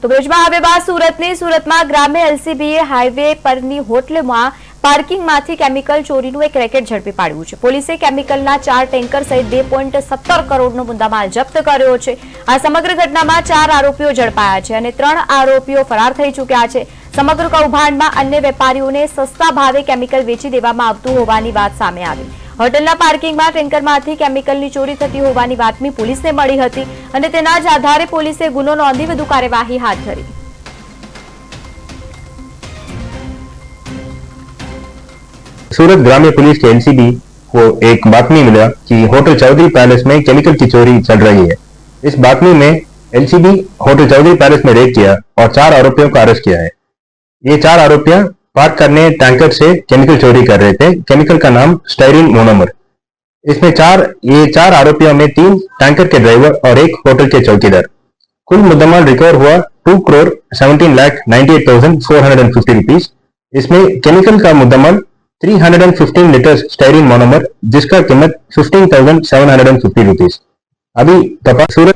તો ભુજમાં હવે બાદ સુરતમાં ગ્રામ્ય એલસીબીએ હાઈવે પરની હોટલોમાં પાર્કિંગમાંથી કેમિકલ ચોરીનું એક રેકેટ ઝડપી પાડ્યું છે। પોલીસે કેમિકલના 4 ટેન્કર સહિત 2.17 કરોડનો મુદ્દામાલ જપ્ત કર્યો છે। આ સમગ્ર ઘટનામાં 4 આરોપીઓ ઝડપાયા છે અને 3 આરોપીઓ ફરાર થઈ ચૂક્યા છે। સમગ્ર કૌભાંડમાં અન્ય વેપારીઓને સસ્તા ભાવે કેમિકલ વેચી દેવામાં આવતું હોવાની વાત સામે આવી। હોટલના પાર્કિંગમાં ટેન્કરમાંથી કેમિકલની ચોરી થતી હોવાની બાતમી પોલીસને મળી હતી અને તેના જ આધારે પોલીસે ગુનો નોંધી વધુ કાર્યવાહી હાથ ધરી। सूरत ग्राम्य पुलिस के एलसीबी को एक बातमी मिला कि होटल चौधरी पैलेस में केमिकल की चोरी चल रही है। इस बातमी में एलसीबी होटल चौधरी पैलेस में रेड किया और 4 आरोपियों को अरेस्ट किया है। ये 4 आरोपियां पार्क करने टैंकर से केमिकल चोरी कर रहे थे। केमिकल का नाम स्टाइरिन मोनोमर। इसमें 4 आरोपियों में 3 टैंकर के ड्राइवर और 1 होटल के चौकीदार। कुल मुद्दामाल रिकवर हुआ 2,17,98,450 रुपीज। इसमें केमिकल का मुद्दामाल 315 लीटर स्टाइरिन मोनोमर जिसका कीमत 15,750 रुपीज। अभी सूरत